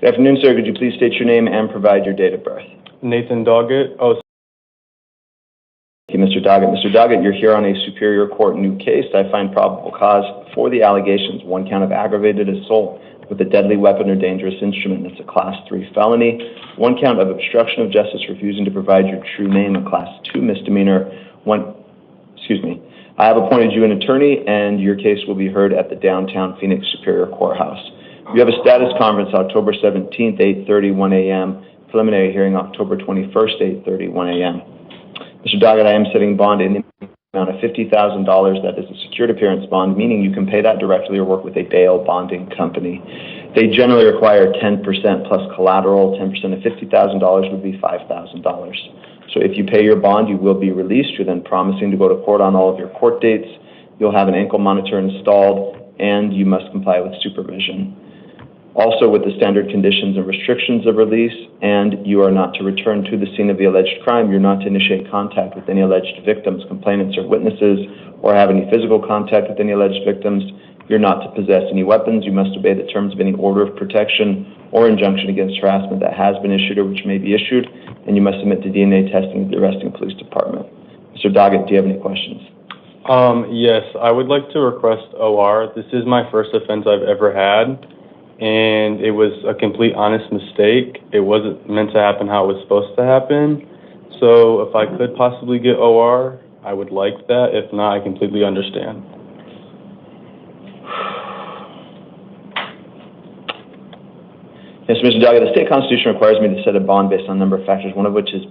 Good afternoon, sir. Could you please state your name and provide your date of birth? Nathan Doggett. Oh, Thank you, Mr. Doggett. Mr. Doggett, you're here on a Superior Court new case. I find probable cause for the allegations. One count of aggravated assault with a deadly weapon or dangerous instrument. That's a Class 3 felony. One count of obstruction of justice, refusing to provide your true name, a Class 2 misdemeanor. I have appointed you an attorney, and your case will be heard at the downtown Phoenix Superior Courthouse. You have a status conference October 17th, 8:31 a.m. Preliminary hearing October 21st, 8:31 a.m. Mr. Doggett, I am setting bond in the amount of $50,000. That is a secured appearance bond, meaning you can pay that directly or work with a bail bonding company. They generally require 10% plus collateral. 10% of $50,000 would be $5,000. So if you pay your bond, you will be released. You're then promising to go to court on all of your court dates. You'll have an ankle monitor installed, and you must comply with supervision. Also with the standard conditions and restrictions of release, and you are not to return to the scene of the alleged crime. You're not to initiate contact with any alleged victims, complainants, or witnesses, or have any physical contact with any alleged victims. You're not to possess any weapons. You must obey the terms of any order of protection or injunction against harassment that has been issued or which may be issued, and you must submit to DNA testing at the arresting police department. Mr. Doggett, do you have any questions? Yes, I would like to request OR. This is my first offense I've ever had, and it was a complete honest mistake. It wasn't meant to happen how it was supposed to happen. So if I could possibly get OR, I would like that. If not, I completely understand. Yes, Mr. Doggett, the state constitution requires me to set a bond based on a number of factors, one of which is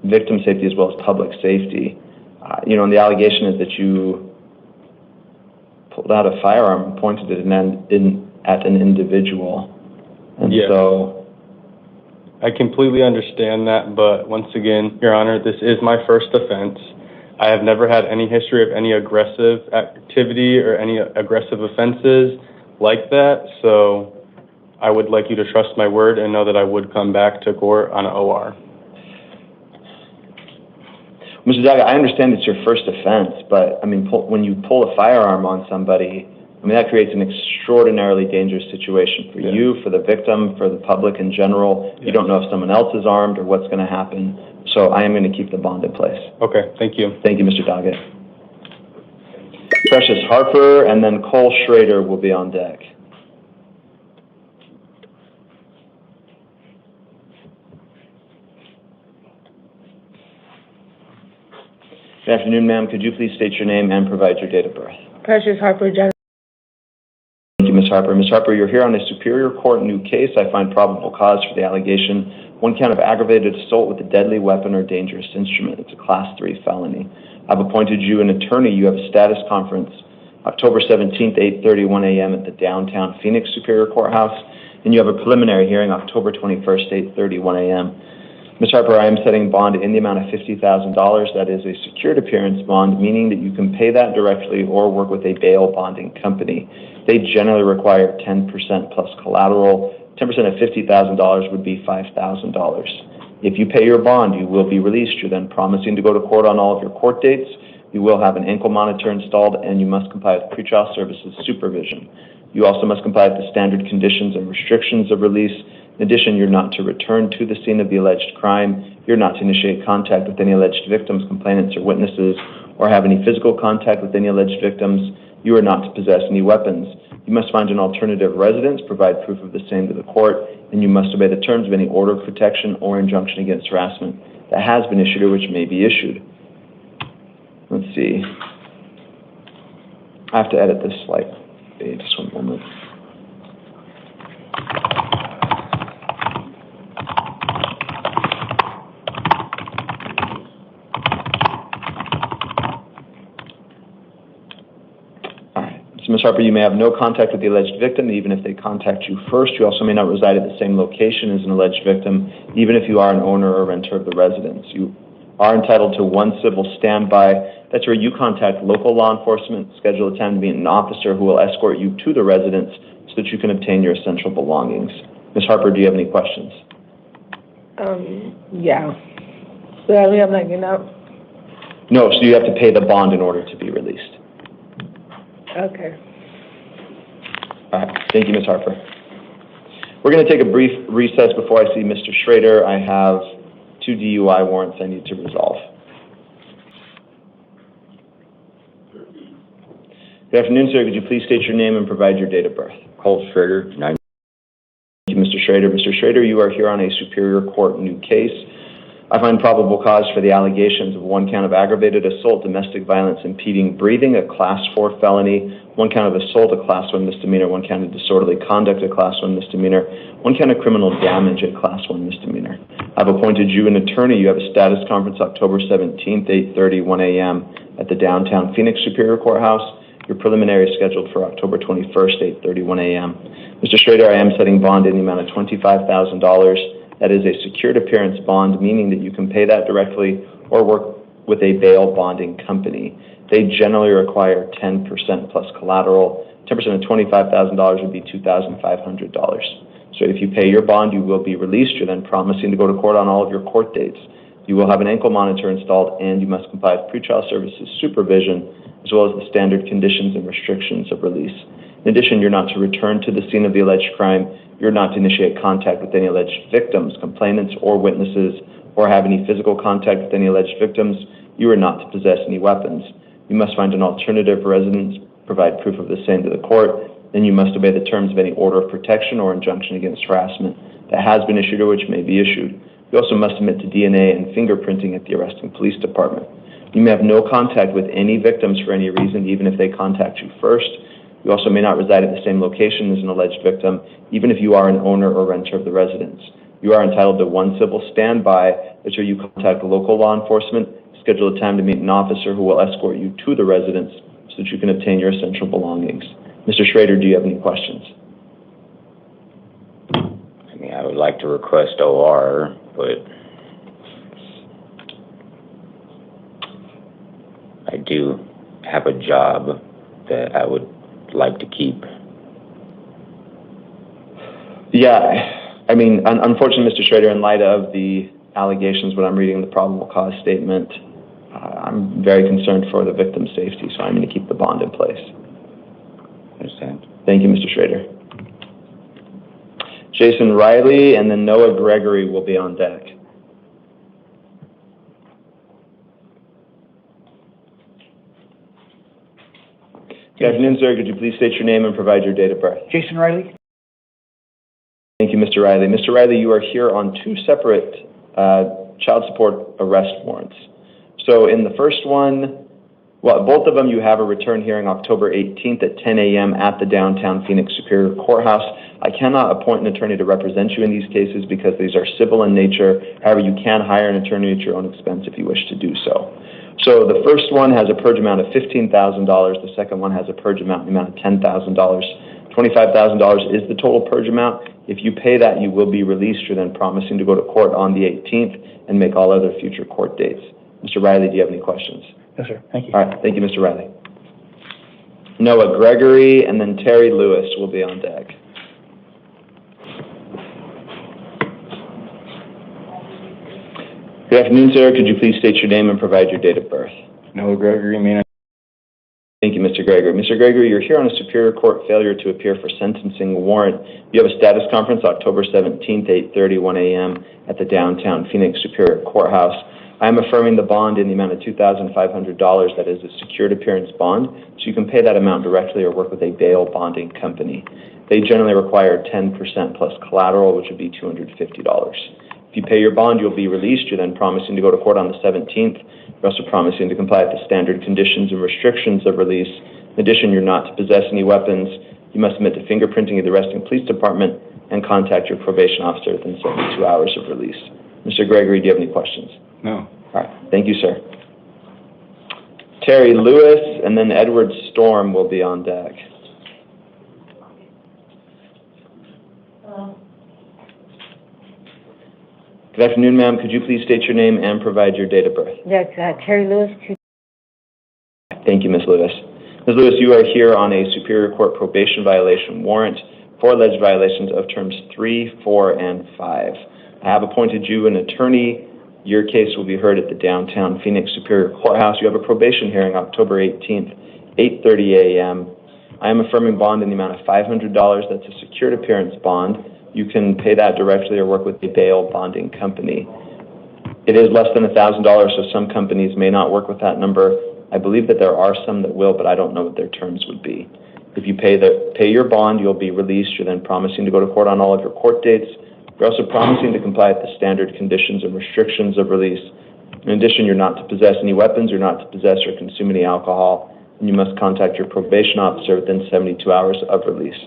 victim safety as well as public safety. And the allegation is that you pulled out a firearm and pointed it at an individual. And yes. So I completely understand that, but once again, Your Honor, this is my first offense. I have never had any history of any aggressive activity or any aggressive offenses like that, so I would like you to trust my word and know that I would come back to court on an OR. Mr. Doggett, I understand it's your first offense, but when you pull a firearm on somebody, that creates an extraordinarily dangerous situation for you, for the victim, for the public in general. Yes. You don't know if someone else is armed or what's going to happen. So I am going to keep the bond in place. Okay, thank you. Thank you, Mr. Doggett. Precious Harper and then Cole Schrader will be on deck. Good afternoon, ma'am. Could you please state your name and provide your date of birth? Precious Harper, John. Thank you, Ms. Harper. Ms. Harper, you're here on a Superior Court new case. I find probable cause for the allegation. One count of aggravated assault with a deadly weapon or dangerous instrument. It's a Class 3 felony. I've appointed you an attorney. You have a status conference October 17th, 8:31 a.m. at the downtown Phoenix Superior Courthouse, and you have a preliminary hearing October 21st, 8:31 a.m. Ms. Harper, I am setting bond in the amount of $50,000. That is a secured appearance bond, meaning that you can pay that directly or work with a bail bonding company. They generally require 10% plus collateral. 10% of $50,000 would be $5,000. If you pay your bond, you will be released. You're then promising to go to court on all of your court dates. You will have an ankle monitor installed, and you must comply with pretrial services supervision. You also must comply with the standard conditions and restrictions of release. In addition, you're not to return to the scene of the alleged crime. You're not to initiate contact with any alleged victims, complainants, or witnesses, or have any physical contact with any alleged victims. You are not to possess any weapons. You must find an alternative residence, provide proof of the same to the court, and you must obey the terms of any order of protection or injunction against harassment that has been issued or which may be issued. Let's see. I have to edit this slide. Just one moment. So, Ms. Harper, you may have no contact with the alleged victim, even if they contact you first. You also may not reside at the same location as an alleged victim, even if you are an owner or renter of the residence. You are entitled to one civil standby. That's where you contact local law enforcement, schedule a time to meet an officer who will escort you to the residence so that you can obtain your essential belongings. Ms. Harper, do you have any questions? Yeah. So I'm not getting out? No, so you have to pay the bond in order to be released. Okay. All right. Thank you, Ms. Harper. We're going to take a brief recess before I see Mr. Schrader. I have 2 DUI warrants I need to resolve. Good afternoon, sir. Could you please state your name and provide your date of birth? Cole Schrader, 9. Thank you, Mr. Schrader. Mr. Schrader, you are here on a Superior Court new case. I find probable cause for the allegations of 1 count of aggravated assault, domestic violence, impeding breathing, a Class 4 felony, 1 count of assault, a Class 1 misdemeanor, 1 count of disorderly conduct, a Class 1 misdemeanor, 1 count of criminal damage, a Class 1 misdemeanor. I've appointed you an attorney. You have a status conference October 17th, 8:31 a.m. at the downtown Phoenix Superior Courthouse. Your preliminary is scheduled for October 21st, 8:31 a.m. Mr. Schrader, I am setting bond in the amount of $25,000. That is a secured appearance bond, meaning that you can pay that directly or work with a bail bonding company. They generally require 10% plus collateral. 10% of $25,000 would be $2,500. So if you pay your bond, you will be released. You're then promising to go to court on all of your court dates. You will have an ankle monitor installed, and you must comply with pretrial services supervision, as well as the standard conditions and restrictions of release. In addition, you're not to return to the scene of the alleged crime. You're not to initiate contact with any alleged victims, complainants, or witnesses, or have any physical contact with any alleged victims. You are not to possess any weapons. You must find an alternative residence, provide proof of the same to the court, and you must obey the terms of any order of protection or injunction against harassment that has been issued or which may be issued. You also must submit to DNA and fingerprinting at the arresting police department. You may have no contact with any victims for any reason, even if they contact you first. You also may not reside at the same location as an alleged victim, even if you are an owner or renter of the residence. You are entitled to 1 civil standby until you contact local law enforcement, schedule a time to meet an officer who will escort you to the residence so that you can obtain your essential belongings. Mr. Schrader, do you have any questions? I would like to request OR, but I do have a job that I would like to keep. Yeah, I mean, unfortunately, Mr. Schrader, in light of the allegations, when I'm reading the probable cause statement, I'm very concerned for the victim's safety, so I'm going to keep the bond in place. Understand? Thank you, Mr. Schrader. Jason Riley and then Noah Gregory will be on deck. Good afternoon, sir. Could you please state your name and provide your date of birth? Jason Riley. Thank you, Mr. Riley. Mr. Riley, you are here on 2 separate child support arrest warrants. So in the first one, well, both of them you have a return hearing October 18th at 10 a.m. at the downtown Phoenix Superior Courthouse. I cannot appoint an attorney to represent you in these cases because these are civil in nature. However, you can hire an attorney at your own expense if you wish to do so. So the first one has a purge amount of $15,000. The second one has a purge amount in the amount of $10,000. $25,000 is the total purge amount. If you pay that, you will be released. You're then promising to go to court on the 18th and make all other future court dates. Mr. Riley, do you have any questions? No, sir. Thank you. All right. Thank you, Mr. Riley. Noah Gregory and then Terry Lewis will be on deck. Good afternoon, sir. Could you please state your name and provide your date of birth? Noah Gregory, Maine. Thank you, Mr. Gregory. Mr. Gregory, you're here on a Superior Court failure to appear for sentencing warrant. You have a status conference October 17th, 8:31 a.m. at the downtown Phoenix Superior Courthouse. I am affirming the bond in the amount of $2,500. That is a secured appearance bond, so you can pay that amount directly or work with a bail bonding company. They generally require 10% plus collateral, which would be $250. If you pay your bond, you'll be released. You're then promising to go to court on the 17th. You're also promising to comply with the standard conditions and restrictions of release. In addition, you're not to possess any weapons. You must submit to fingerprinting of the arresting police department and contact your probation officer within 72 hours of release. Mr. Gregory, do you have any questions? No. All right. Thank you, sir. Terry Lewis and then Edward Storm will be on deck. Good afternoon, ma'am. Could you please state your name and provide your date of birth? Yes, Terry Lewis. Thank you, Ms. Lewis. Ms. Lewis, you are here on a Superior Court probation violation warrant for alleged violations of terms 3, 4, and 5. I have appointed you an attorney. Your case will be heard at the downtown Phoenix Superior Courthouse. You have a probation hearing October 18th, 8:30 a.m. I am affirming bond in the amount of $500. That's a secured appearance bond. you can pay that directly or work with the bail bonding company. It is less than $1,000, so some companies may not work with that number. I believe that there are some that will, but I don't know what their terms would be. If you pay your bond, you'll be released. You're then promising to go to court on all of your court dates. You're also promising to comply with the standard conditions and restrictions of release. In addition, you're not to possess any weapons, you're not to possess or consume any alcohol, and you must contact your probation officer within 72 hours of release.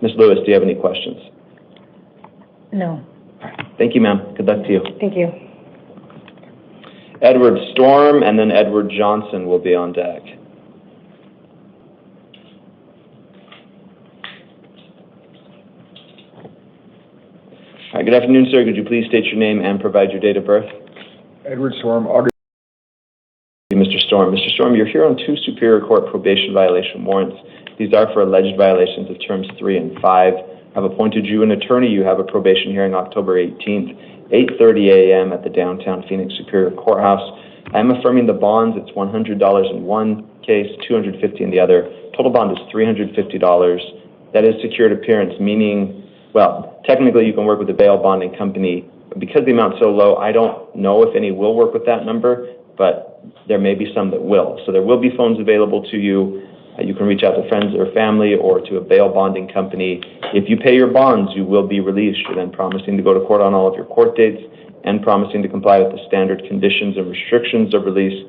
Ms. Lewis, do you have any questions? No. Thank you, ma'am. Good luck to you. Thank you. Edward Storm and then Edward Johnson will be on deck. All right, good afternoon, sir. Could you please state your name and provide your date of birth? Edward Storm, August. Mr. Storm. Mr. Storm, you're here on 2 Superior Court probation violation warrants. These are for alleged violations of terms 3 and 5. I've appointed you an attorney. You have a probation hearing October 18th, 8:30 a.m. at the downtown Phoenix Superior Courthouse. I am affirming the bonds. It's $100 in one case, $250 in the other. Total bond is $350. That is secured appearance, meaning, well, technically you can work with the bail bonding company. Because the amount's so low, I don't know if any will work with that number, but there may be some that will. So there will be phones available to you. You can reach out to friends or family or to a bail bonding company. If you pay your bonds, you will be released. You're then promising to go to court on all of your court dates and promising to comply with the standard conditions and restrictions of release.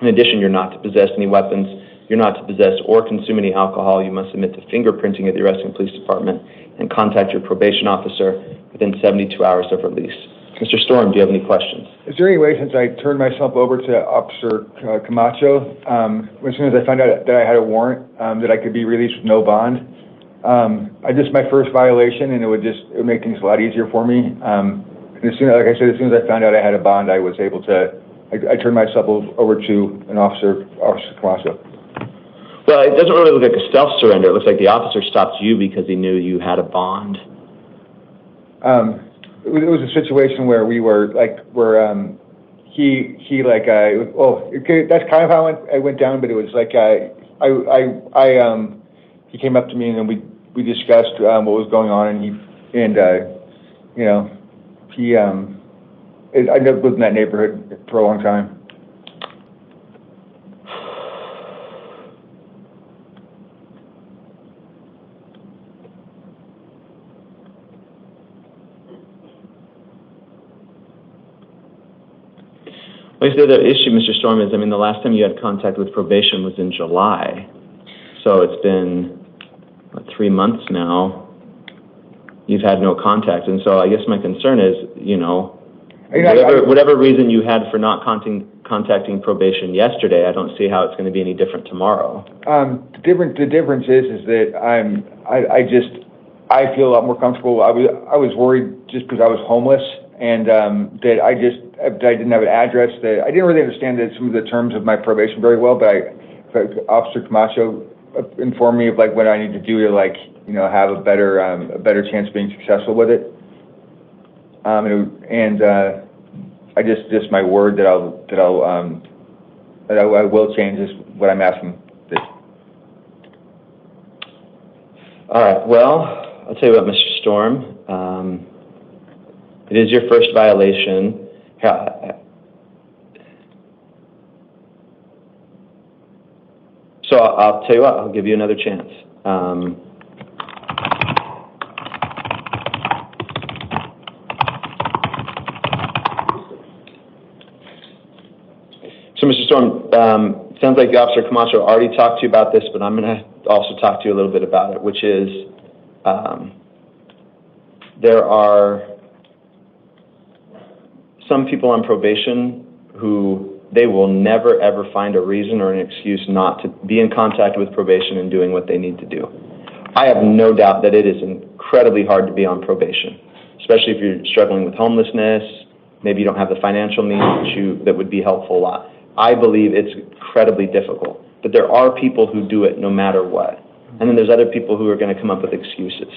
In addition, you're not to possess any weapons. You're not to possess or consume any alcohol. You must submit to fingerprinting at the arresting police department and contact your probation officer within 72 hours of release. Mr. Storm, do you have any questions? Is there any way, since I turned myself over to Officer Camacho, as soon as I found out that I had a warrant, that I could be released with no bond? This is my first violation, and it would make things a lot easier for me. And as soon as I found out I had a bond, I was able to. I turned myself over to an Officer Camacho. Well, it doesn't really look like a self-surrender. It looks like the officer stopped you because he knew you had a bond. It was a situation where we were that's kind of how I went down, but it was like he came up to me and then we discussed what was going on, and I lived in that neighborhood for a long time. Like I said, the issue, Mr. Storm, is, the last time you had contact with probation was in July. So it's been, 3 months now. You've had no contact. And so I guess my concern is, whatever reason you had for not contacting probation yesterday, I don't see how it's going to be any different tomorrow. The difference is that I feel a lot more comfortable. I was worried just because I was homeless, and that I didn't have an address. That I didn't really understand some of the terms of my probation very well. But Officer Camacho informed me of what I need to do to have a better chance of being successful with it. I just my word that I will change is what I'm asking. All right. Well, I'll tell you what, Mr. Storm. It is your first violation. So I'll tell you what, I'll give you another chance. So, Mr. Storm, sounds like Officer Camacho already talked to you about this, but I'm going to also talk to you a little bit about it, which is there are some people on probation who they will never, ever find a reason or an excuse not to be in contact with probation and doing what they need to do. I have no doubt that it is incredibly hard to be on probation, especially if you're struggling with homelessness, maybe you don't have the financial means that would be helpful a lot. I believe it's incredibly difficult, but there are people who do it no matter what. And then there's other people who are going to come up with excuses.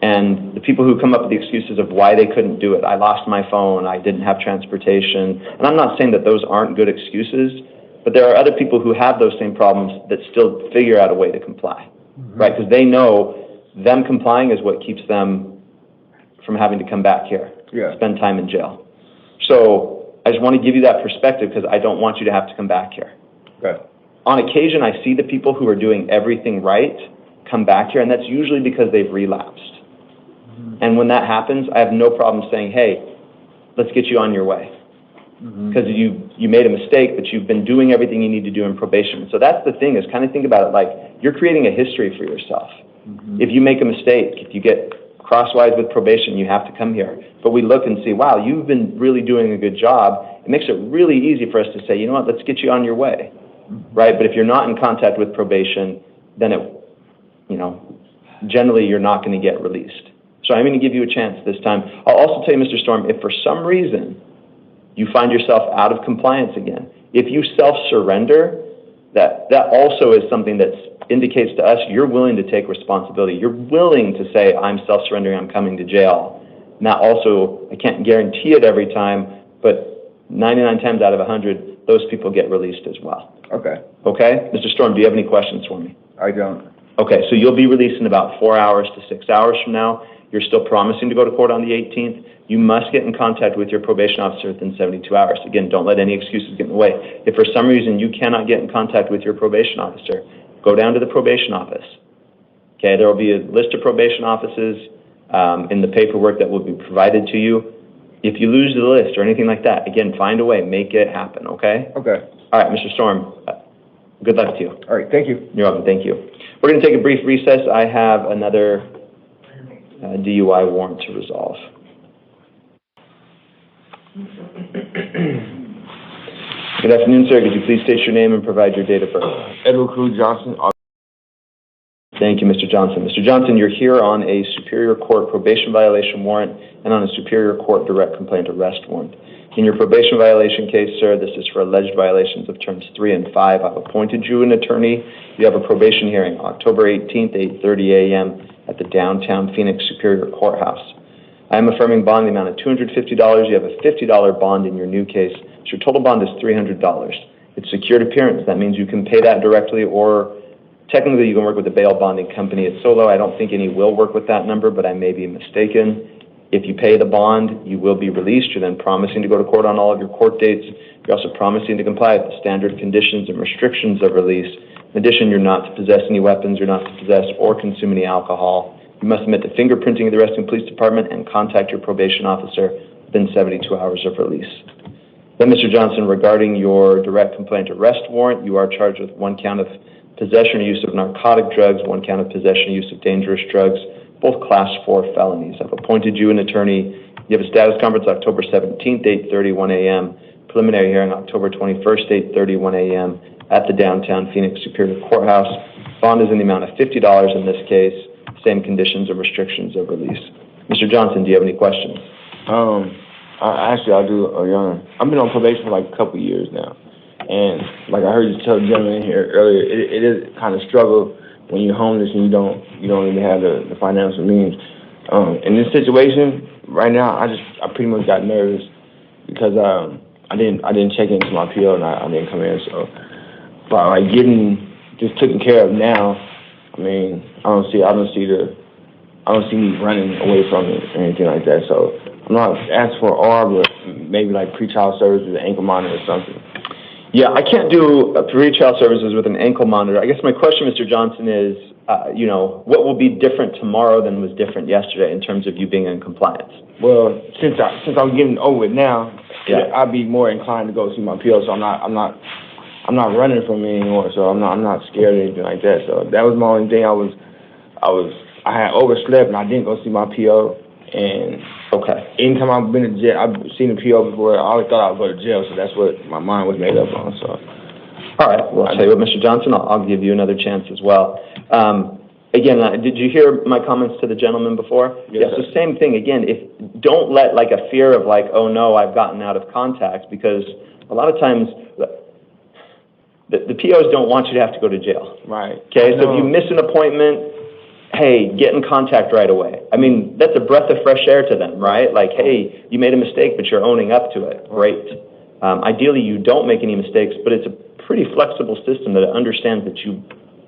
And the people who come up with the excuses of why they couldn't do it, I lost my phone, I didn't have transportation, and I'm not saying that those aren't good excuses, but there are other people who have those same problems that still figure out a way to comply, right? Because they know them complying is what keeps them from having to come back here, spend time in jail. So I just want to give you that perspective because I don't want you to have to come back here. Okay. On occasion, I see the people who are doing everything right come back here, and that's usually because they've relapsed. And when that happens, I have no problem saying, hey, let's get you on your way. Because you made a mistake, but you've been doing everything you need to do in probation. So that's the thing, is kind of think about it like you're creating a history for yourself. If you make a mistake, if you get crosswise with probation, you have to come here. But we look and see, wow, you've been really doing a good job. It makes it really easy for us to say, you know what, let's get you on your way, right? But if you're not in contact with probation, then generally you're not going to get released. So I'm going to give you a chance this time. I'll also tell you, Mr. Storm, if for some reason you find yourself out of compliance again, if you self-surrender, that also is something that indicates to us you're willing to take responsibility. You're willing to say, I'm self-surrendering, I'm coming to jail. And that also, I can't guarantee it every time, but 99 times out of 100, those people get released as well. Okay. Okay? Mr. Storm, do you have any questions for me? I don't. Okay, so you'll be released in about 4 hours to 6 hours from now. You're still promising to go to court on the 18th. You must get in contact with your probation officer within 72 hours. Again, don't let any excuses get in the way. If for some reason you cannot get in contact with your probation officer, go down to the probation office. Okay, there will be a list of probation offices in the paperwork that will be provided to you. If you lose the list or anything like that, again, find a way, make it happen, okay? Okay. All right, Mr. Storm, good luck to you. All right, thank you. You're welcome, thank you. We're going to take a brief recess. I have another DUI warrant to resolve. Good afternoon, sir. Could you please state your name and provide your date of birth? Edward Cruz Johnson. Thank you, Mr. Johnson. Mr. Johnson, you're here on a Superior Court probation violation warrant and on a Superior Court direct complaint arrest warrant. In your probation violation case, sir, this is for alleged violations of terms 3 and 5. I've appointed you an attorney. You have a probation hearing October 18th, 8:30 a.m. at the downtown Phoenix Superior Courthouse. I am affirming bond in the amount of $250. You have a $50 bond in your new case. So your total bond is $300. It's secured appearance. That means you can pay that directly, or technically you can work with a bail bonding company. It's so low, I don't think any will work with that number, but I may be mistaken. If you pay the bond, you will be released. You're then promising to go to court on all of your court dates. You're also promising to comply with the standard conditions and restrictions of release. In addition, you're not to possess any weapons, you're not to possess or consume any alcohol. You must submit to fingerprinting of the arresting police department and contact your probation officer within 72 hours of release. Then, Mr. Johnson, regarding your direct complaint arrest warrant, you are charged with 1 count of possession or use of narcotic drugs, 1 count of possession or use of dangerous drugs, both class 4 felonies. I've appointed you an attorney. You have a status conference October 17th, 8:31 a.m., preliminary hearing October 21st, 8:31 a.m. at the downtown Phoenix Superior Courthouse. Bond is in the amount of $50 in this case, same conditions and restrictions of release. Mr. Johnson, do you have any questions? Actually, I do, Your Honor. I've been on probation for like a couple of years now. And like I heard you tell the gentleman here earlier, it is kind of struggle when you're homeless and you don't even have the financial means. In this situation right now, I pretty much got nervous because I didn't check into my PO and I didn't come in. So, but like getting just taken care of now, I mean, I don't see me running away from it or anything like that. So I'm not asking for R, but maybe like pre-child services, ankle monitor or something. Yeah, I can't do pre-child services with an ankle monitor. I guess my question, Mr. Johnson, is, what will be different tomorrow than was different yesterday in terms of you being in compliance? Well, since I'm getting over it now, I'd be more inclined to go see my PO. So I'm not running from it anymore. So I'm not scared or anything like that. So that was my only thing. I had overslept and I didn't go see my PO. And anytime I've been to jail, I've seen the PO before, I always thought I would go to jail, so that's what my mind was made up on. So, all right, well, I'll tell you what, Mr. Johnson, I'll give you another chance as well. Again, did you hear my comments to the gentleman before? Yes, so same thing, again, don't let like a fear of like, oh no, I've gotten out of contact, because a lot of times the POs don't want you to have to go to jail. Right. Okay, so if you miss an appointment, hey, get in contact right away. I mean, that's a breath of fresh air to them, right? Like, hey, you made a mistake, but you're owning up to it. Great. Ideally, you don't make any mistakes, but it's a pretty flexible system that understands that you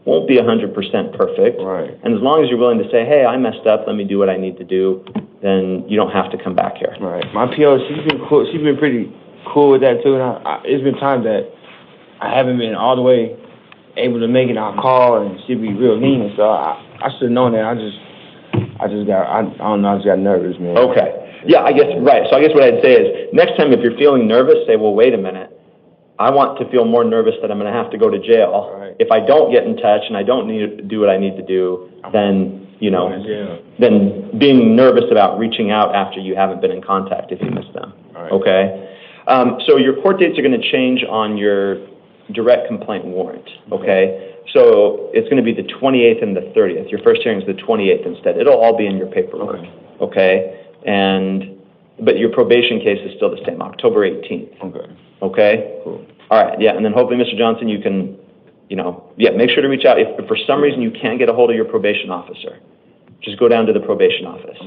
won't be 100% perfect. Right. And as long as you're willing to say, hey, I messed up, let me do what I need to do, then you don't have to come back here. Right. My PO, she's been cool. She's been pretty cool with that too. And it's been times that I haven't been all the way able to make it. I'll call and she'd be real lenient. So I should have known that. I don't know. I just got nervous, man. Okay. Yeah, I guess, right. So I guess what I'd say is, next time if you're feeling nervous, say, well, wait a minute. I want to feel more nervous that I'm going to have to go to jail. Right. If I don't get in touch and I don't need to do what I need to do, then, you know, Yeah. then being nervous about reaching out after you haven't been in contact if you miss them. Right. Okay? So your court dates are going to change on your direct complaint warrant. Okay? So it's going to be the 28th and the 30th. Your first hearing is the 28th instead. It'll all be in your paperwork. Okay? But your probation case is still the same, October 18th. Okay. Okay? Cool. All right, yeah, and then hopefully, Mr. Johnson, you can, make sure to reach out. If for some reason you can't get a hold of your probation officer, just go down to the probation office.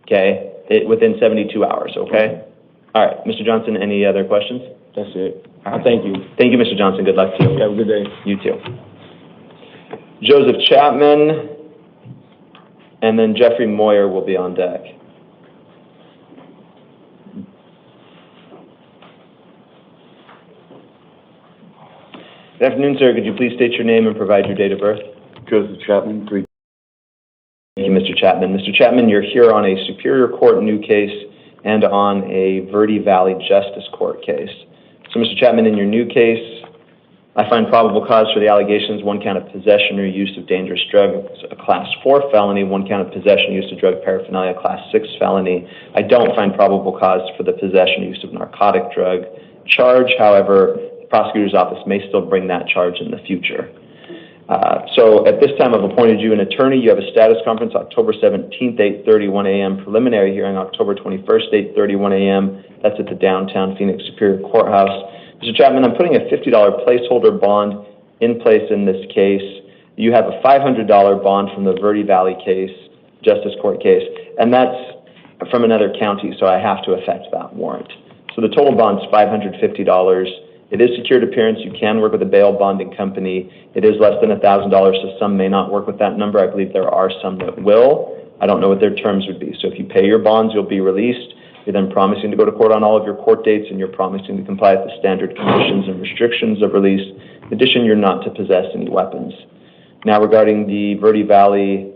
Okay? Within 72 hours, okay? All right, Mr. Johnson, any other questions? That's it. Thank you. Thank you, Mr. Johnson. Good luck to you. Have a good day. You too. Joseph Chapman, and then Jeffrey Moyer will be on deck. Good afternoon, sir. Could you please state your name and provide your date of birth? Joseph Chapman, 3. Thank you, Mr. Chapman. Mr. Chapman, you're here on a Superior Court new case and on a Verde Valley Justice Court case. So, Mr. Chapman, in your new case, I find probable cause for the allegations, 1 count of possession or use of dangerous drug, a Class 4 felony, 1 count of possession or use of drug paraphernalia, Class 6 felony. I don't find probable cause for the possession or use of narcotic drug charge. However, the prosecutor's office may still bring that charge in the future. So at this time, I've appointed you an attorney. You have a status conference October 17th, 8:31 a.m., preliminary hearing October 21st, 8:31 a.m. That's at the downtown Phoenix Superior Courthouse. Mr. Chapman, I'm putting a $50 placeholder bond in place in this case. You have a $500 bond from the Verde Valley case, Justice Court case, and that's from another county, so I have to effect that warrant. So the total bond's $550. It is secured appearance. You can work with a bail bonding company. It is less than $1,000, so some may not work with that number. I believe there are some that will. I don't know what their terms would be. So if you pay your bonds, you'll be released. You're then promising to go to court on all of your court dates, and you're promising to comply with the standard conditions and restrictions of release. In addition, you're not to possess any weapons. Now, regarding the Verde Valley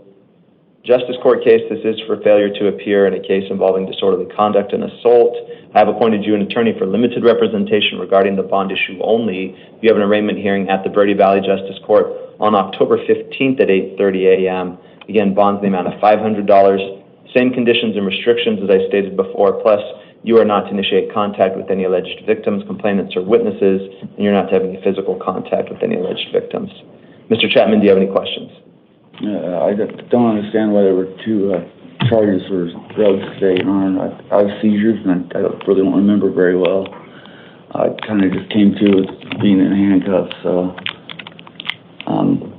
Justice Court case, this is for failure to appear in a case involving disorderly conduct and assault. I have appointed you an attorney for limited representation regarding the bond issue only. You have an arraignment hearing at the Verde Valley Justice Court on October 15th at 8:30 a.m. Again, bonds in the amount of $500. Same conditions and restrictions as I stated before, plus you are not to initiate contact with any alleged victims, complainants, or witnesses, and you're not to have any physical contact with any alleged victims. Mr. Chapman, do you have any questions? I don't understand why there were 2 charges for drugs today, Your Honor. I have seizures, and I really don't remember very well. I kind of just came to with being in handcuffs, so...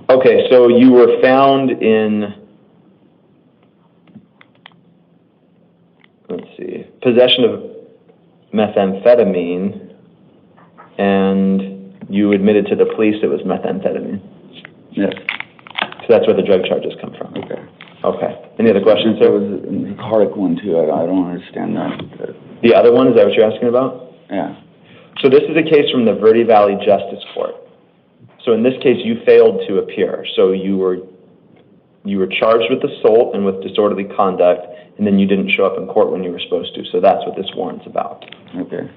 Okay, so you were found in, let's see, possession of methamphetamine, and you admitted to the police it was methamphetamine. Yes. So that's where the drug charges come from. Okay. Okay. Any other questions, There sir? was a narcotic one, too. I don't understand that. The other one, is that what you're asking about? Yeah. So this is a case from the Verde Valley Justice Court. So in this case, you failed to appear. So you were charged with assault and with disorderly conduct, and then you didn't show up in court when you were supposed to. So that's what this warrant's about. Okay.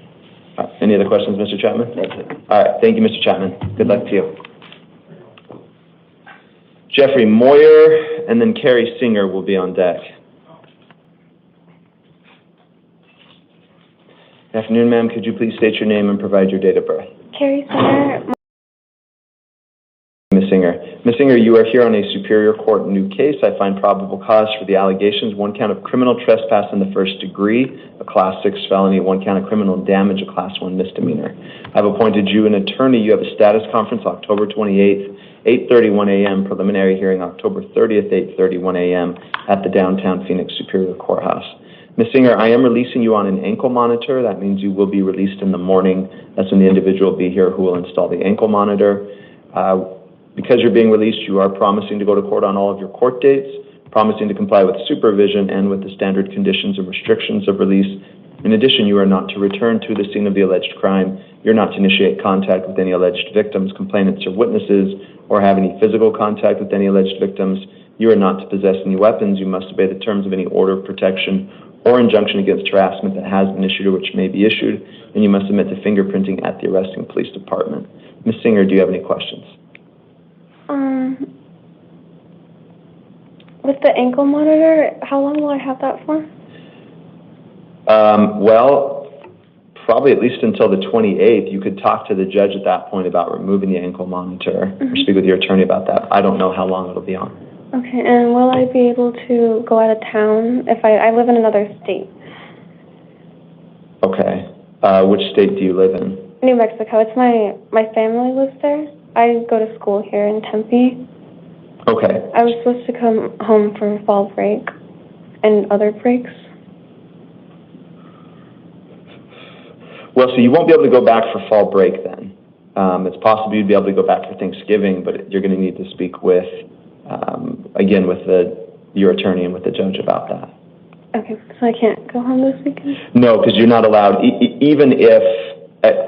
All right. Any other questions, Mr. Chapman? That's it. All right. Thank you, Mr. Chapman. Good luck to you. Jeffrey Moyer and then Carrie Singer will be on deck. Good afternoon, ma'am. Could you please state your name and provide your date of birth? Carrie Singer. Ms. Singer. Ms. Singer, you are here on a Superior Court new case. I find probable cause for the allegations, 1 count of criminal trespass in the first degree, a Class 6 felony, 1 count of criminal damage, a Class 1 misdemeanor. I've appointed you an attorney. You have a status conference October 28th, 8:31 a.m., preliminary hearing October 30th, 8:31 a.m. at the downtown Phoenix Superior Courthouse. Ms. Singer, I am releasing you on an ankle monitor. That means you will be released in the morning. That's when the individual will be here who will install the ankle monitor. Because you're being released, you are promising to go to court on all of your court dates, promising to comply with supervision and with the standard conditions and restrictions of release. In addition, you are not to return to the scene of the alleged crime. You're not to initiate contact with any alleged victims, complainants, or witnesses, or have any physical contact with any alleged victims. You are not to possess any weapons. You must obey the terms of any order of protection or injunction against harassment that has been issued or which may be issued, and you must submit to fingerprinting at the arresting police department. Ms. Singer, do you have any questions? With the ankle monitor, how long will I have that for? Well, probably at least until the 28th. You could talk to the judge at that point about removing the ankle monitor, or speak with your attorney about that. I don't know how long it'll be on. Okay, and will I be able to go out of town if I live in another state? Okay. Which state do you live in? New Mexico. It's my family lives there. I go to school here in Tempe. Okay. I was supposed to come home for fall break and other breaks. Well, so you won't be able to go back for fall break then. It's possible you'd be able to go back for Thanksgiving, but you're going to need to speak with, again, with your attorney and with the judge about that. Okay, so I can't go home this weekend? No, because you're not allowed, even if,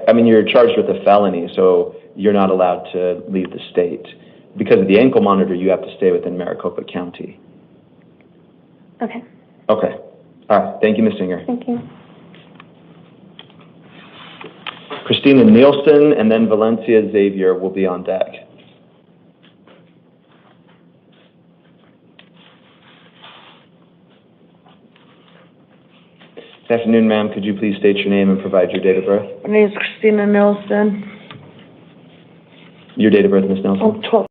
I mean, you're charged with a felony, so you're not allowed to leave the state. Because of the ankle monitor, you have to stay within Maricopa County. Okay. Okay. All right. Thank you, Ms. Singer. Thank you. Christina Nielsen and then Valencia Xavier will be on deck. Good afternoon, ma'am. Could you please state your name and provide your date of birth? My name is Christina Nelson. Your date of birth, Ms. Nelson? 12.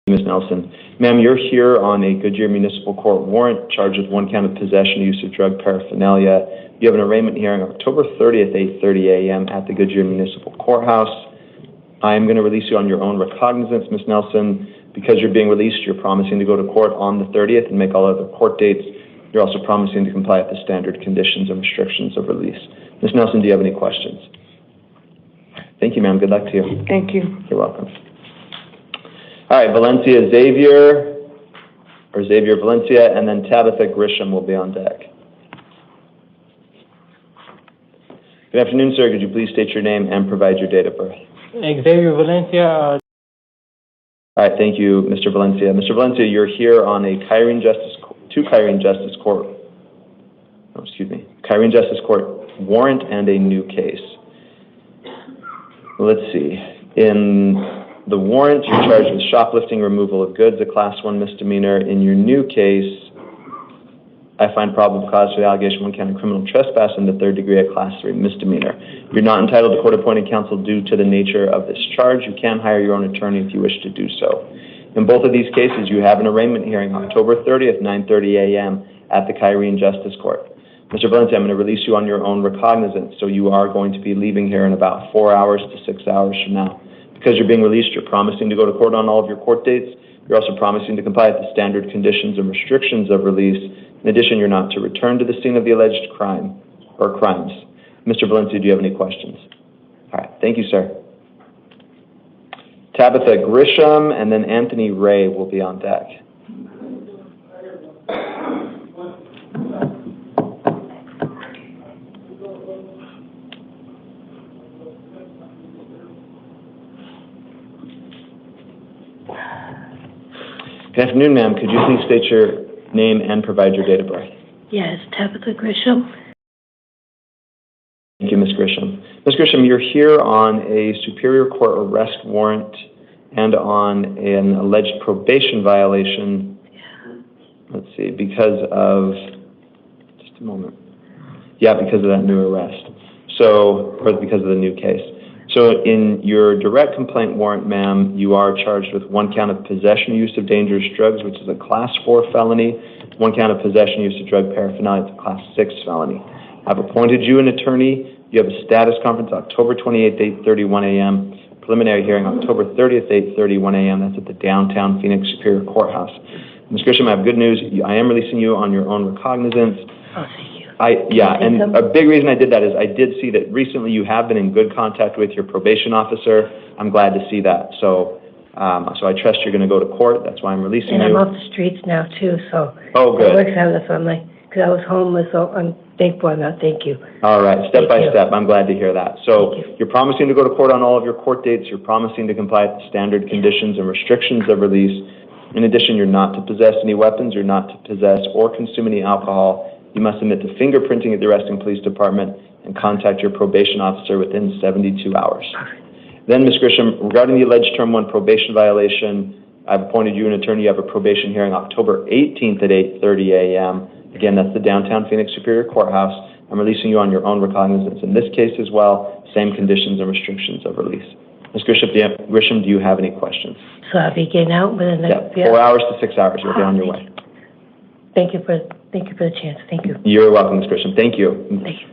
Ms. Nelson. Ma'am, you're here on a Goodyear Municipal Court warrant charged with one count of possession and use of drug paraphernalia. You have an arraignment hearing October 30th, 8:30 a.m. at the Goodyear Municipal Courthouse. I am going to release you on your own recognizance, Ms. Nelson. Because you're being released, you're promising to go to court on the 30th and make all other court dates. You're also promising to comply with the standard conditions and restrictions of release. Ms. Nelson, do you have any questions? Thank you, ma'am. Good luck to you. Thank you. You're welcome. All right, Valencia Xavier, or Xavier Valencia, and then Tabitha Grisham will be on deck. Good afternoon, sir. Could you please state your name and provide your date of birth? Xavier Valencia. All right, thank you, Mr. Valencia. Mr. Valencia, you're here on a Kyrene Justice Court warrant and a new case. Let's see. In the warrant, you're charged with shoplifting, removal of goods, a Class 1 misdemeanor. In your new case, I find probable cause for the allegation of one count of criminal trespass in the third degree, a Class 3 misdemeanor. You're not entitled to court-appointed counsel due to the nature of this charge. You can hire your own attorney if you wish to do so. In both of these cases, you have an arraignment hearing October 30th, 9:30 a.m. at the Kyrene Justice Court. Mr. Valencia, I'm going to release you on your own recognizance, so you are going to be leaving here in about 4 hours to 6 hours from now. Because you're being released, you're promising to go to court on all of your court dates. You're also promising to comply with the standard conditions and restrictions of release. In addition, you're not to return to the scene of the alleged crime or crimes. Mr. Valencia, do you have any questions? All right. Thank you, sir. Tabitha Grisham and then Anthony Ray will be on deck. Good afternoon, ma'am. Could you please state your name and provide your date of birth? Yes, Tabitha Grisham. Thank you, Ms. Grisham. Ms. Grisham, you're here on a Superior Court arrest warrant and on an alleged probation violation. Let's see, because of, just a moment. Yeah, because of that new arrest. So, or because of the new case. So in your direct complaint warrant, ma'am, you are charged with one count of possession and use of dangerous drugs, which is a Class 4 felony, one count of possession and use of drug paraphernalia, it's a Class 6 felony. I've appointed you an attorney. You have a status conference October 28th, 8:31 a.m., preliminary hearing October 30th, 8:31 a.m., that's at the downtown Phoenix Superior Courthouse. Ms. Grisham, I have good news. I am releasing you on your own recognizance. Oh, thank you. And a big reason I did that is I did see that recently you have been in good contact with your probation officer. I'm glad to see that. So So I trust you're going to go to court. That's why I'm releasing And I'm you. off the streets now too, so. Oh, It good. works out, that's why I'm like, because I was homeless, so I'm thankful I'm out, thank you. All right, step Thank by you. step. I'm glad to hear that. So Thank you. you're promising to go to court on all of your court dates. You're promising to comply with the standard conditions and restrictions of release. In addition, you're not to possess any weapons. You're not to possess or consume any alcohol. You must submit to fingerprinting at the arresting police department and contact your probation officer within 72 hours. Then, Ms. Grisham, regarding the alleged Term 1 probation violation, I've appointed you an attorney. You have a probation hearing October 18th at 8:30 a.m. Again, that's the downtown Phoenix Superior Courthouse. I'm releasing you on your own recognizance in this case as well. Same conditions and restrictions of release. Ms. Grisham, do you have any questions? So I'll be getting out within the. Yeah, 4 hours to 6 hours. You'll be on your way. Thank you for the chance, thank you. You're welcome, Ms. Grisham. Thank you. Thank you,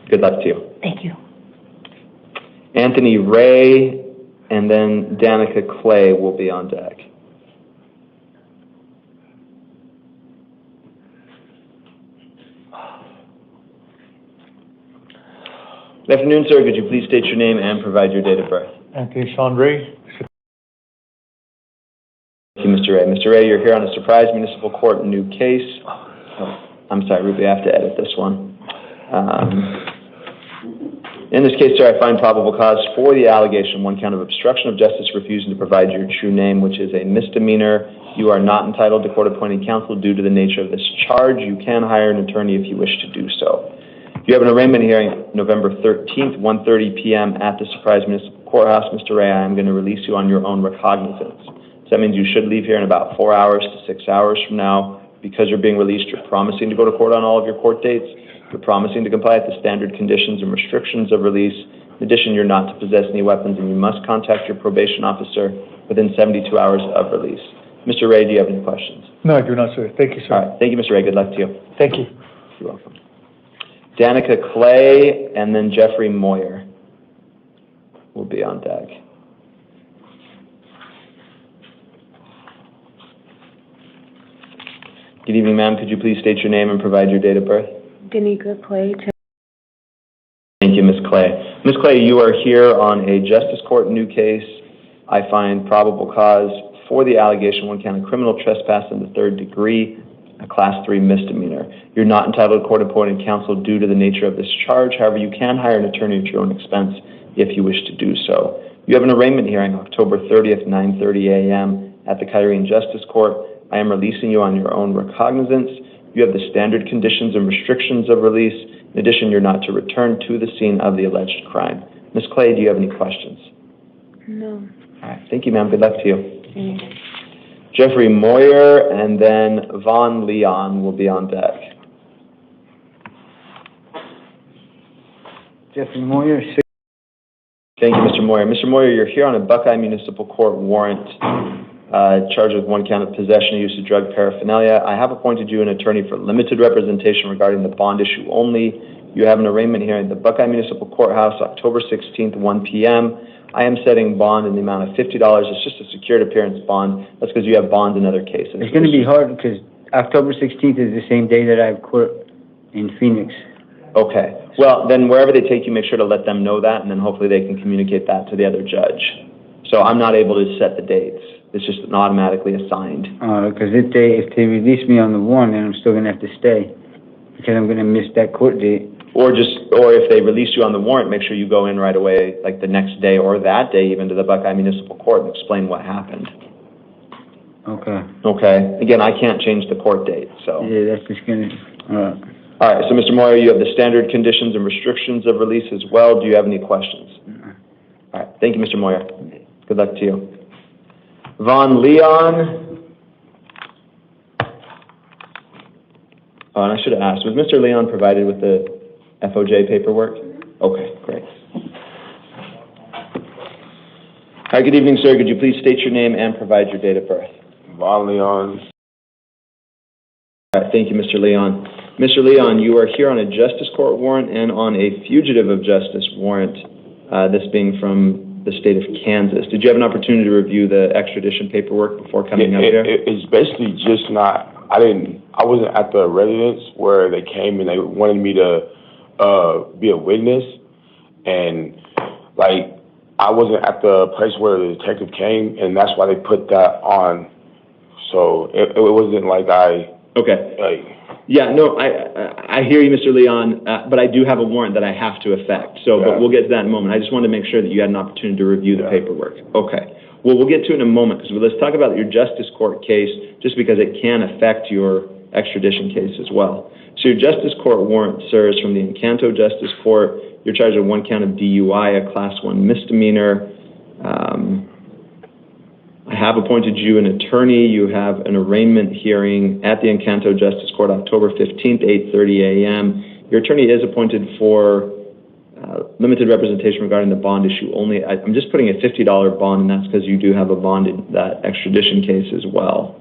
Good luck to you. thank you. Anthony Ray and then Danica Clay will be on deck. Good afternoon, sir. Could you please state your name and provide your date of birth? Anthony Sean Ray. Thank you, Mr. Ray. Mr. Ray, you're here on a surprise municipal court new case. Oh, I'm sorry, Ruby, I have to edit this one. In this case, sir, I find probable cause for the allegation, one count of obstruction of justice, refusing to provide your true name, which is a misdemeanor. You are not entitled to court-appointed counsel due to the nature of this charge. You can hire an attorney if you wish to do so. You have an arraignment hearing November 13th, 1:30 p.m. at the Surprise Municipal Courthouse. Mr. Ray, I am going to release you on your own recognizance. So that means you should leave here in about 4 hours to 6 hours from now. Because you're being released, you're promising to go to court on all of your court dates. You're promising to comply with the standard conditions and restrictions of release. In addition, you're not to possess any weapons, and you must contact your probation officer within 72 hours of release. Mr. Ray, do you have any questions? No, I do not, sir. Thank you, All sir. right. Thank you, Mr. Ray. Good luck to you. Thank you. You're welcome. Danica Clay and then Jeffrey Moyer will be on deck. Good evening, ma'am. Could you please state your name and provide your date of birth? Danica Clay. Thank you, Ms. Clay. Ms. Clay, you are here on a justice court new case. I find probable cause for the allegation, one count of criminal trespass in the third degree, a class 3 misdemeanor. You're not entitled to court-appointed counsel due to the nature of this charge. However, you can hire an attorney at your own expense if you wish to do so. You have an arraignment hearing October 30th, 9:30 a.m. at the Kyrene Justice Court. I am releasing you on your own recognizance. You have the standard conditions and restrictions of release. In addition, you're not to return to the scene of the alleged crime. Ms. Clay, do you have any questions? No. All right. Thank you, ma'am. Good luck to you. Jeffrey Moyer and then Vaughn Leon will be on deck. Jeffrey Moyer. Thank you, Mr. Moyer. Mr. Moyer, you're here on a Buckeye Municipal Court warrant charged with one count of possession and use of drug paraphernalia. I have appointed you an attorney for limited representation regarding the bond issue only. You have an arraignment hearing at the Buckeye Municipal Courthouse October 16th, 1 p.m. I am setting bond in the amount of $50. It's just a secured appearance bond. That's because you have bonds in other cases. It's going to be hard because October 16th is the same day that I have court in Phoenix. Okay. Well, then wherever they take you, make sure to let them know that, and then hopefully they can communicate that to the other judge. So I'm not able to set the dates. It's just automatically assigned. Because if they release me on the warrant, then I'm still going to have to stay because I'm going to miss that court date. Or if they release you on the warrant, make sure you go in right away, like the next day or that day even, to the Buckeye Municipal Court and explain what happened. Okay. Okay. Again, I can't change the court date, so. Yeah, that's just going to, all right. All right, so Mr. Moyer, you have the standard conditions and restrictions of release as well. Do you have any questions? All right, thank you, Mr. Moyer. Good luck to you. Vaughn Leon. Oh, and I should have asked, was Mr. Leon provided with the FOJ paperwork? Okay, great. Hi, good evening, sir. Could you please state your name and provide your date of birth? Vaughn Leon. All right, thank you, Mr. Leon. Mr. Leon, you are here on a justice court warrant and on a fugitive of justice warrant, this being from the state of Kansas. Did you have an opportunity to review the extradition paperwork before coming up here? It's basically just not, I wasn't at the residence where they came and they wanted me to be a witness, and like I wasn't at the place where the detective came, and that's why they put that on. So it wasn't like Okay. Yeah, no, I hear you, Mr. Leon, but I do have a warrant that I have to effect. So, but we'll get to that in a moment. I just wanted to make sure that you had an opportunity to review the paperwork. Okay. Well, we'll get to it in a moment, because let's talk about your Justice Court case, just because it can affect your extradition case as well. So your Justice Court warrant, sir, is from the Encanto Justice Court. You're charged with 1 count of DUI, a Class 1 misdemeanor. I have appointed you an attorney. You have an arraignment hearing at the Encanto Justice Court, October 15th, 8:30 a.m. Your attorney is appointed for limited representation regarding the bond issue only. I'm just putting a $50 bond, and that's because you do have a bond in that extradition case as well.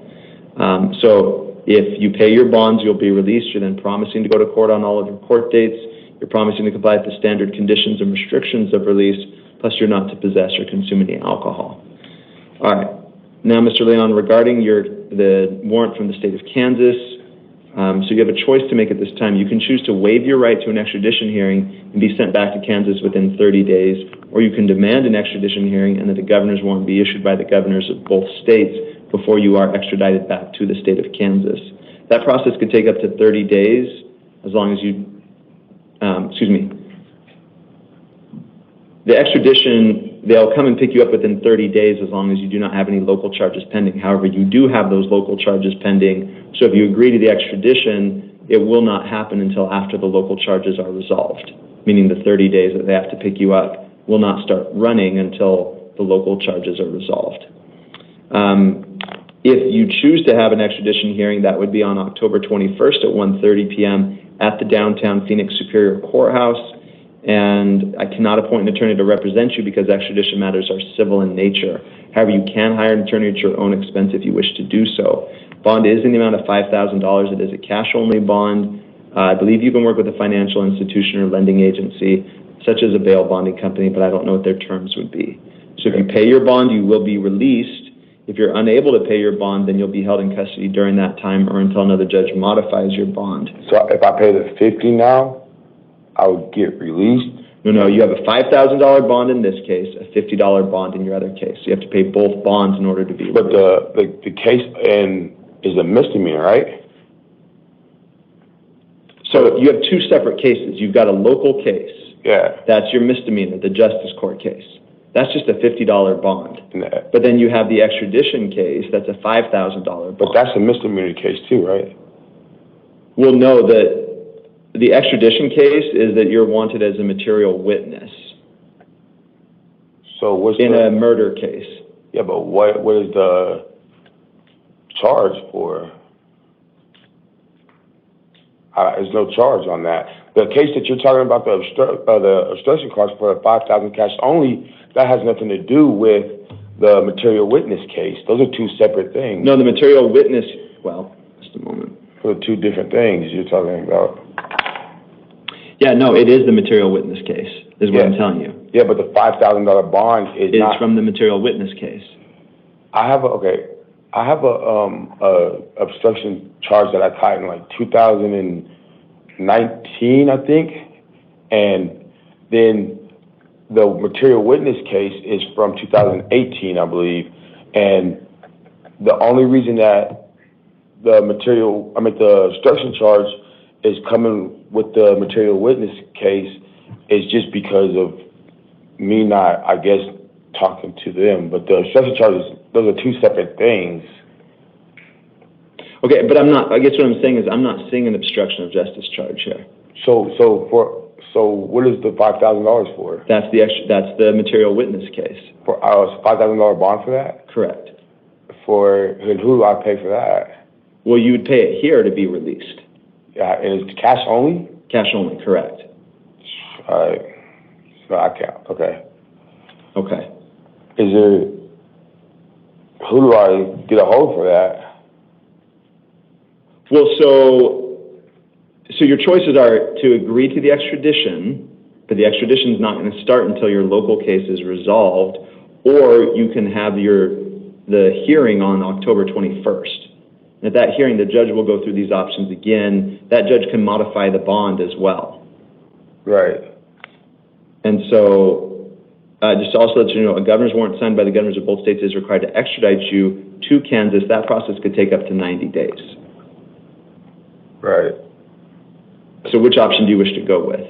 So if you pay your bonds, you'll be released. You're then promising to go to court on all of your court dates. You're promising to comply with the standard conditions and restrictions of release, plus you're not to possess or consume any alcohol. All right. Now, Mr. Leon, regarding the warrant from the state of Kansas, so you have a choice to make at this time. You can choose to waive your right to an extradition hearing and be sent back to Kansas within 30 days, or you can demand an extradition hearing and that the governor's warrant be issued by the governors of both states before you are extradited back to the state of Kansas. That process could take up to 30 days, as long as you, the extradition, they'll come and pick you up within 30 days as long as you do not have any local charges pending. However, you do have those local charges pending, so if you agree to the extradition, it will not happen until after the local charges are resolved, meaning the 30 days that they have to pick you up will not start running until the local charges are resolved. If you choose to have an extradition hearing, that would be on October 21st at 1:30 p.m. at the downtown Phoenix Superior Courthouse. And I cannot appoint an attorney to represent you because extradition matters are civil in nature. However, you can hire an attorney at your own expense if you wish to do so. Bond is in the amount of $5,000. It is a cash-only bond. I believe you can work with a financial institution or lending agency, such as a bail bonding company, but I don't know what their terms would be. So if you pay your bond, you will be released. If you're unable to pay your bond, then you'll be held in custody during that time or until another judge modifies your bond. So if I pay the $50 now, I would get released? No, you have a $5,000 bond in this case, a $50 bond in your other case. You have to pay both bonds in order to be released. But the case is a misdemeanor, right? So you have two separate cases. You've got a local case. Yeah. That's your misdemeanor, the Justice Court case. That's just a $50 bond. But then you have the extradition case, that's a $5,000 bond. But that's a misdemeanor case too, right? Well, no, the extradition case is that you're wanted as a material witness. So what's in a murder case? Yeah, but what is the charge for? There's no charge on that. The case that you're talking about, the obstruction charge for the $5,000 cash only, that has nothing to do with the material witness case. Those are two separate things. No, the material witness, well, just a moment. For two different things you're talking about. Yeah, no, it is the material witness case, is what I'm telling you. Yeah, but the $5,000 bond is not. It's from the material witness case. I have a obstruction charge that I tied in like 2019, I think, and then the material witness case is from 2018, I believe, and the only reason that the obstruction charge is coming with the material witness case is just because of me not, I guess, talking to them. But the obstruction charges, those are two separate things. Okay, but I guess what I'm saying is I'm not seeing an obstruction of justice charge here. So what is the $5,000 for? That's the material witness case. For $5,000 bond for that? Correct. And who do I pay for that? Well, you would pay it here to be released. Yeah, and it's cash only? Cash only, correct. All right. So I can't. Okay. Okay. Who do I get a hold for that? Well, so your choices are to agree to the extradition, but the extradition is not going to start until your local case is resolved, or you can have the hearing on October 21st. At that hearing, the judge will go through these options again. That judge can modify the bond as well. Right. And so Just to also let you know, a governor's warrant signed by the governors of both states is required to extradite you to Kansas. That process could take up to 90 days. Right. So which option do you wish to go with?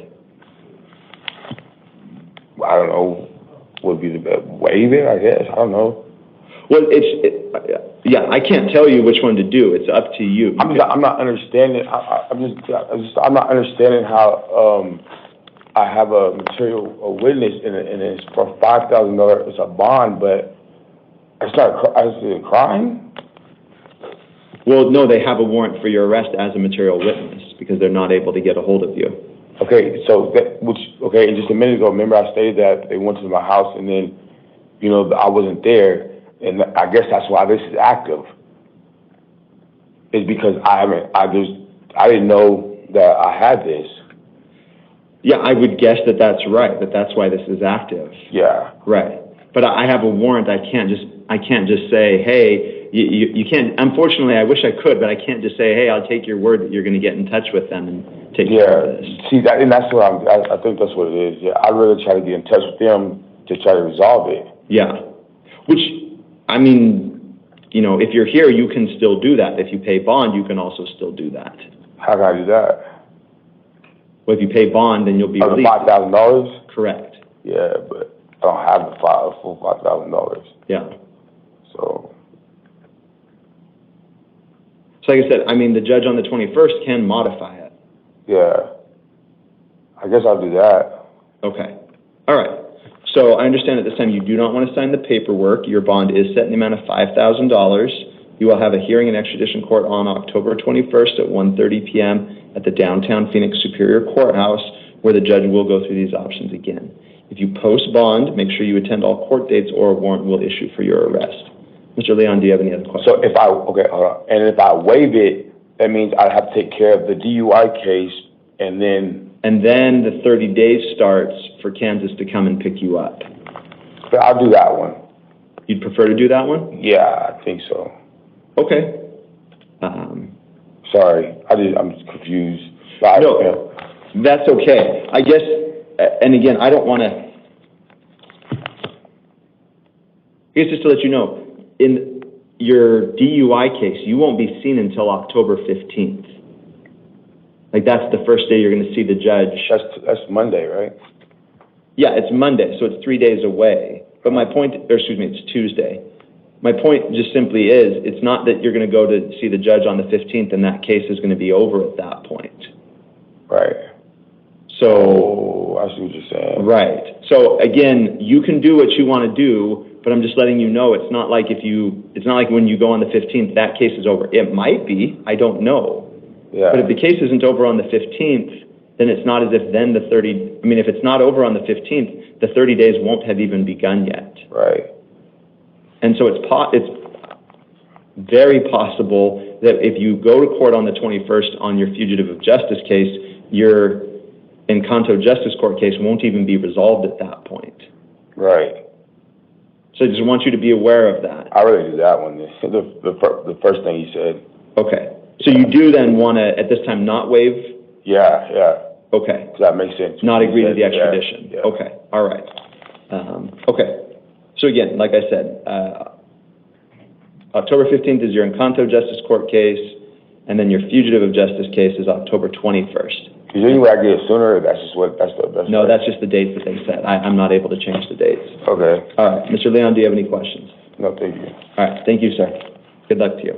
I don't know. Would be the best. Waive it, I guess. I don't know. Well, yeah, I can't tell you which one to do. It's up to you. I'm not understanding. I'm not understanding how I have a witness and it's for $5,000. It's a bond, but it's not. Is it a crime? Well, no, they have a warrant for your arrest as a material witness because they're not able to get a hold of you. Okay, so and just a minute ago, remember I stated that they went to my house and then, I wasn't there, and I guess that's why this is active. It's because I didn't know that I had this. Yeah, I would guess that that's right. That's why this is active. Yeah. Right. But I have a warrant. I can't just say, hey. You can't. Unfortunately, I wish I could, but I can't just say, "Hey, I'll take your word that you're going to get in touch with them and take care of this." See, and that's what I think that's what it is. Yeah, I'd rather try to get in touch with them to try to resolve it. Yeah, which I mean, if you're here, you can still do that. If you pay bond, you can also still do that. How can I do that? Well, if you pay bond, then you'll be released. $5,000. Correct. Yeah, but I don't have the full $5,000. Yeah. So like I said, I mean, the judge on the 21st can modify it. Yeah. I guess I'll do that. Okay. All right. So I understand at this time you do not want to sign the paperwork. Your bond is set in the amount of $5,000. You will have a hearing in extradition court on October 21st at 1:30 p.m. at the downtown Phoenix Superior Courthouse, where the judge will go through these options again. If you post bond, make sure you attend all court dates or a warrant will issue for your arrest. Mr. Leon, do you have any other questions? So if I waive it, that means I have to take care of the DUI case, and then the 30 days starts for Kansas to come and pick you up. But I'll do that one. You'd prefer to do that one? Yeah, I think so. Okay. Sorry, I'm just confused. No, that's okay. I guess, and again, I don't want to. I guess just to let you know. In your DUI case, you won't be seen until October 15th. Like, that's the first day you're going to see the judge. That's Monday, right? Yeah, it's Monday, so it's 3 days away. But my point, it's Tuesday. My point just simply is, it's not that you're going to go to see the judge on the 15th and that case is going to be over at that point. Right. So. I see what you're saying. Right. So, again, you can do what you want to do, but I'm just letting you know it's not like when you go on the 15th, that case is over. It might be, I don't know. Yeah. But if the case isn't over on the 15th, then it's not as if then if it's not over on the 15th, the 30 days won't have even begun yet. Right. And so it's very possible that if you go to court on the 21st on your fugitive of justice case, your Encanto Justice Court case won't even be resolved at that point. Right. So I just want you to be aware of that. I really do that one. The first thing you said. Okay. So you do then want to, at this time, not waive? Yeah. Okay. Does that make sense? Not agree to the extradition? Yeah. Okay. All right. Okay. So again, like I said, October 15th is your Encanto Justice Court case, and then your fugitive of justice case is October 21st. Is there any way I get it sooner, or that's the... No, that's just the dates that they set. I'm not able to change the dates. Okay. All right. Mr. Leon, do you have any questions? No, thank you. All right. Thank you, sir. Good luck to you.